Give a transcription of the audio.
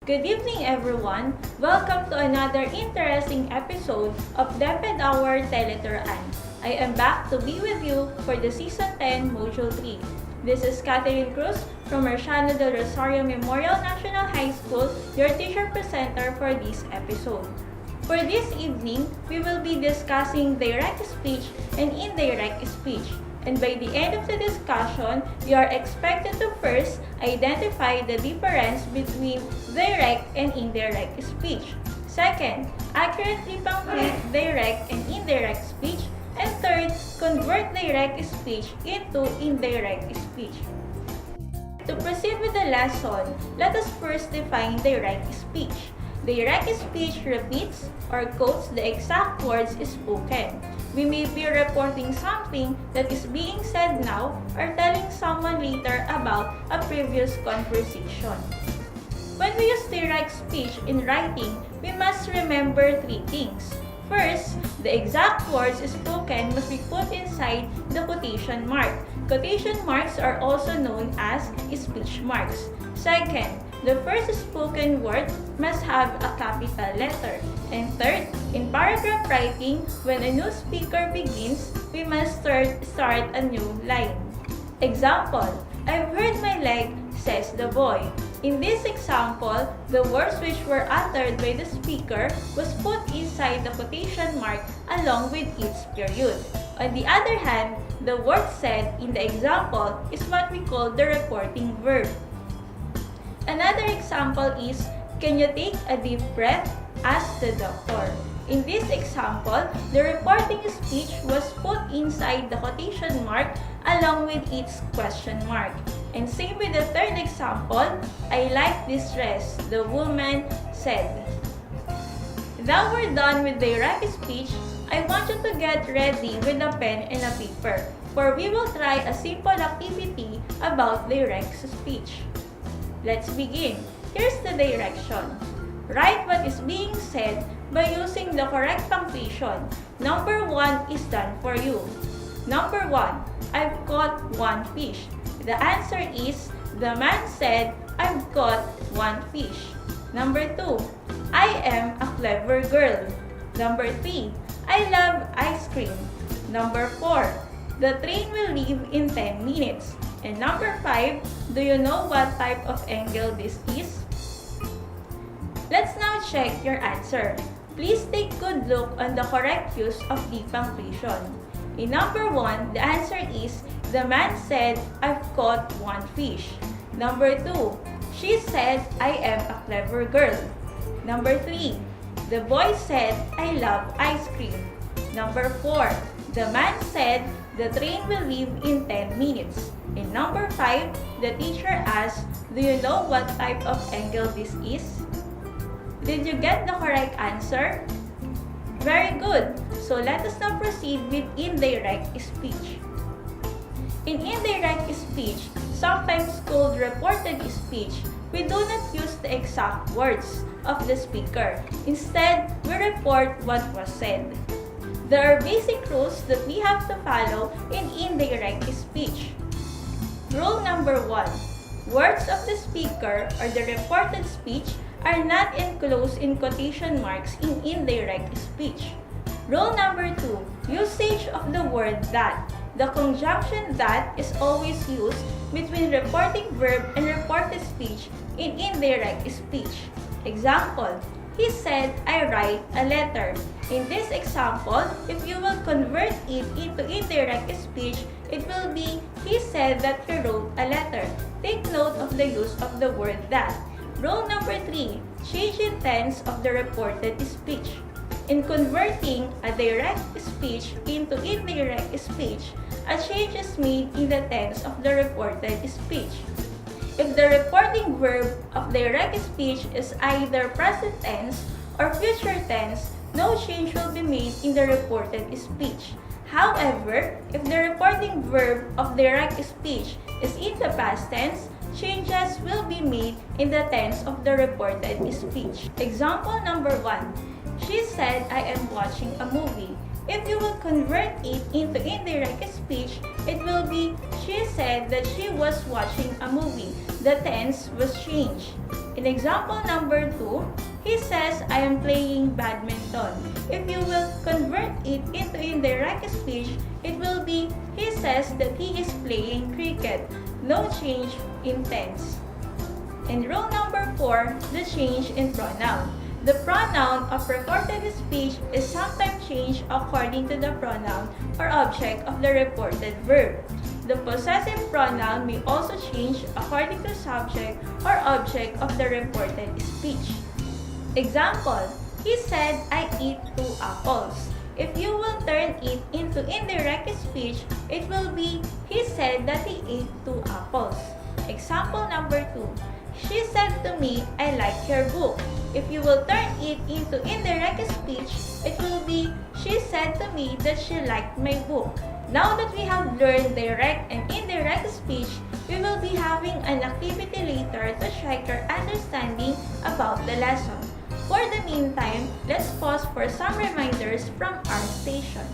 Good evening, everyone. Welcome to another interesting episode of DepED Hour Tele-Turuan. I am back to be with you for the Season 10 Module 3. This is Catherine Cruz from Marciano del Rosario Memorial National High School, your teacher presenter for this episode. For this evening, we will be discussing direct speech and indirect speech. And by the end of the discussion, we are expected to first identify the difference between direct and indirect speech. Second, accurately punctuate direct and indirect speech. And third, convert direct speech into indirect speech. To proceed with the lesson, let us first define direct speech. Direct speech repeats or quotes the exact words spoken. We may be reporting something that is being said now or telling someone later about a previous conversation. When we use direct speech in writing, we must remember three things. First, the exact words spoken must be put inside the quotation mark. Quotation marks are also known as speech marks. Second, the first spoken word must have a capital letter. And third, in paragraph writing, when a new speaker begins, we must start a new line. Example, I've hurt my leg, says the boy. In this example, the words which were uttered by the speaker was put inside the quotation mark along with each period. On the other hand, the word said in the example is what we call the reporting verb. Another example is, can you take a deep breath? Asked the doctor. In this example, the reporting speech was put inside the quotation mark along with its question mark. And same with the third example, I like this dress, the woman said. Now we're done with direct speech, I want you to get ready with a pen and a paper, for we will try a simple activity about direct speech. Let's begin. Here's the direction. Write what is being said by using the correct punctuation. Number 1 is done for you. Number 1, I've caught one fish. The answer is, the man said, I've caught one fish. Number 2, I am a clever girl. Number 3, I love ice cream. Number 4, the train will leave in 10 minutes. And number 5, do you know what type of angle this is? Let's now check your answer. Please take good look on the correct use of the punctuation. In number 1, the answer is, the man said, I've caught one fish. Number 2, she said, I am a clever girl. Number 3, the boy said, I love ice cream. Number 4, the man said, the train will leave in 10 minutes. In number 5, the teacher asked, do you know what type of angle this is? Did you get the correct answer? Very good! So let us now proceed with indirect speech. In indirect speech, sometimes called reported speech, we do not use the exact words of the speaker. Instead, we report what was said. There are basic rules that we have to follow in indirect speech. Rule number 1. Words of the speaker or the reported speech are not enclosed in quotation marks in indirect speech. Rule number 2. Usage of the word that. The conjunction that is always used between reporting verb and reported speech in indirect speech. Example, he said, I write a letter. In this example, if you will convert it into indirect speech, it will be, he said that he wrote a letter. Take note of the use of the word that. Rule number 3, change in tense of the reported speech. In converting a direct speech into indirect speech, a change is made in the tense of the reported speech. If the reporting verb of direct speech is either present tense or future tense, no change will be made in the reported speech. However, if the reporting verb of direct speech is in the past tense, changes will be made in the tense of the reported speech. Example number 1. She said, I am watching a movie. If you will convert it into indirect speech, it will be, she said that she was watching a movie. the tense was changed. In example number 2, he says, I am playing badminton. If you will convert it into indirect speech, it will be, he says that he is playing cricket. No change in tense. In rule number 4, the change in pronoun. The pronoun of reported speech is sometimes changed according to the pronoun or object of the reported verb. The possessive pronoun may also change according to subject or object of the reported speech. Example, he said, I eat 2 apples. If you will turn it into indirect speech, it will be, he said that he ate 2 apples. Example number 2, she said to me, I like your book. If you will turn it into indirect speech, it will be, she said to me that she liked my book. Now that we have learned direct and indirect speech, we will be having an activity later to check your understanding about the lesson. For the meantime, let's pause for some reminders from our station.